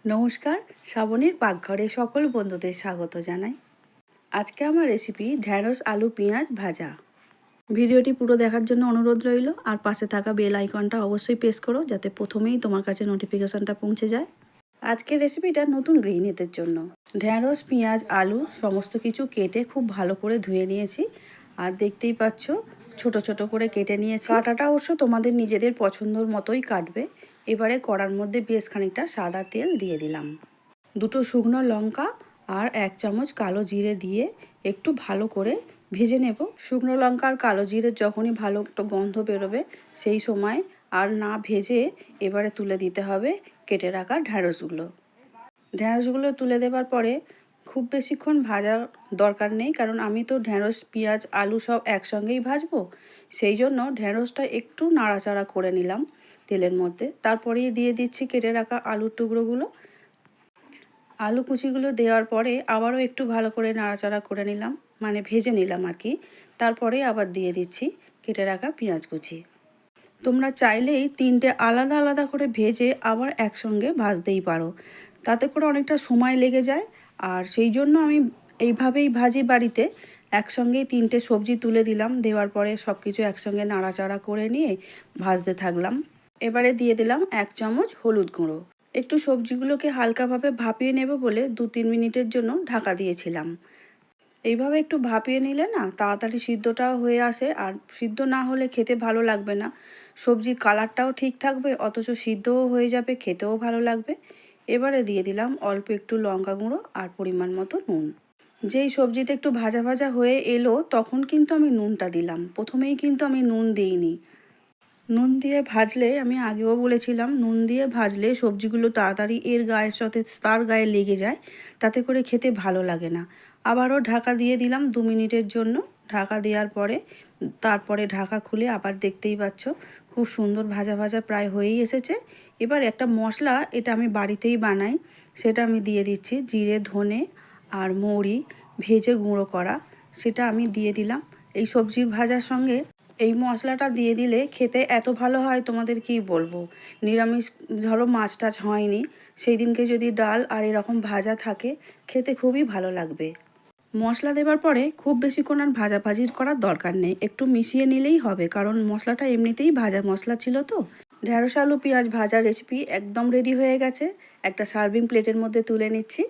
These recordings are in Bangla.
নমস্কার, শ্রাবণীর পাকঘরে সকল বন্ধুদের স্বাগত জানাই। আজকে আমার রেসিপি ঢ্যাঁড়স আলু পেঁয়াজ ভাজা। ভিডিওটি পুরো দেখার জন্য অনুরোধ রইল, আর পাশে থাকা বেল আইকনটা অবশ্যই প্রেস করো যাতে প্রথমেই তোমার কাছে নোটিফিকেশনটা পৌঁছে যায়। আজকের রেসিপিটা নতুন গৃহিণীদের জন্য। ঢ্যাঁড়স পেঁয়াজ আলু সমস্ত কিছু কেটে খুব ভালো করে ধুয়ে নিয়েছি, আর দেখতেই পাচ্ছ ছোট ছোট করে কেটে নিয়েছি। কাটাটা অবশ্য তোমাদের নিজেদের পছন্দর মতোই কাটবে। এবারে কড়ার মধ্যে বেশ খানিকটা সাদা তেল দিয়ে দিলাম, দুটো শুকনো লঙ্কা আর 1 চামচ কালো জিরে দিয়ে একটু ভালো করে ভেজে নেব। শুকনো লঙ্কা আর কালো জিরে যখনই ভালো একটা গন্ধ বেরোবে সেই সময় আর না ভেজে এবারে তুলে দিতে হবে কেটে রাখা ঢ্যাঁড়সগুলো। ঢ্যাঁড়সগুলো তুলে দেওয়ার পরে খুব বেশিক্ষণ ভাজার দরকার নেই, কারণ আমি তো ঢ্যাঁড়স পেঁয়াজ আলু সব একসঙ্গেই ভাজবো। সেই জন্য ঢ্যাঁড়সটা একটু নাড়াচাড়া করে নিলাম তেলের মধ্যে। তারপরেই দিয়ে দিচ্ছি কেটে রাখা আলুর টুকরোগুলো। আলু কুচিগুলো দেওয়ার পরে আবারও একটু ভালো করে নাড়াচাড়া করে নিলাম, মানে ভেজে নিলাম আর কি। তারপরে আবার দিয়ে দিচ্ছি কেটে রাখা পেঁয়াজ কুচি। তোমরা চাইলেই 3টে আলাদা আলাদা করে ভেজে আবার একসঙ্গে ভাজতেই পারো, তাতে করে অনেকটা সময় লেগে যায়। আর সেই জন্য আমি এইভাবেই ভাজি বাড়িতে। একসঙ্গেই 3টে সবজি তুলে দিলাম, দেওয়ার পরে সব কিছু একসঙ্গে নাড়াচাড়া করে নিয়ে ভাজতে থাকলাম। এবারে দিয়ে দিলাম 1 চামচ হলুদ গুঁড়ো। একটু সবজিগুলোকে হালকাভাবে ভাপিয়ে নেব বলে 2-3 মিনিটের জন্য ঢাকা দিয়েছিলাম। এইভাবে একটু ভাপিয়ে নিলে না তাড়াতাড়ি সিদ্ধটাও হয়ে আসে, আর সিদ্ধ না হলে খেতে ভালো লাগবে না। সবজির কালারটাও ঠিক থাকবে, অথচ সিদ্ধও হয়ে যাবে, খেতেও ভালো লাগবে। এবারে দিয়ে দিলাম অল্প একটু লঙ্কা গুঁড়ো আর পরিমাণ মতো নুন। যেই সবজিটা একটু ভাজা ভাজা হয়ে এলো তখন কিন্তু আমি নুনটা দিলাম, প্রথমেই কিন্তু আমি নুন দিইনি। নুন দিয়ে ভাজলে, আমি আগেও বলেছিলাম, নুন দিয়ে ভাজলে সবজিগুলো তাড়াতাড়ি এর গায়ের সাথে তার গায়ে লেগে যায়, তাতে করে খেতে ভালো লাগে না। আবারও ঢাকা দিয়ে দিলাম 2 মিনিটের জন্য। ঢাকা দেওয়ার পরে তারপরে ঢাকা খুলে আবার দেখতেই পাচ্ছ খুব সুন্দর ভাজা ভাজা প্রায় হয়েই এসেছে। এবার একটা মশলা, এটা আমি বাড়িতেই বানাই, সেটা আমি দিয়ে দিচ্ছি। জিরে ধনে আর মৌরি ভেজে গুঁড়ো করা, সেটা আমি দিয়ে দিলাম এই সবজির ভাজার সঙ্গে। এই মশলাটা দিয়ে দিলে খেতে এত ভালো হয় তোমাদের কি বলবো। নিরামিষ ধরো মাছ টাছ হয়নি, সেই দিনকে যদি ডাল আর এরকম ভাজা থাকে খেতে খুবই ভালো লাগবে। মশলা দেওয়ার পরে খুব বেশিক্ষণ আর ভাজাভাজি করার দরকার নেই, একটু মিশিয়ে নিলেই হবে, কারণ মশলাটা এমনিতেই ভাজা মশলা ছিল তো। ঢ্যাঁড়স আলু পেঁয়াজ ভাজা রেসিপি একদম রেডি হয়ে গেছে। একটা সার্ভিং প্লেটের মধ্যে তুলে নিচ্ছি।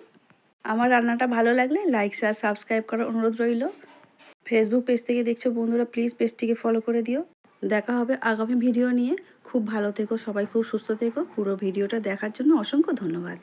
আমার রান্নাটা ভালো লাগলে লাইক শেয়ার সাবস্ক্রাইব করার অনুরোধ রইল। ফেসবুক পেজ থেকে দেখছো বন্ধুরা, প্লিজ পেজটিকে ফলো করে দিও। দেখা হবে আগামী ভিডিও নিয়ে। খুব ভালো থেকো সবাই, খুব সুস্থ থেকো। পুরো ভিডিওটা দেখার জন্য অসংখ্য ধন্যবাদ।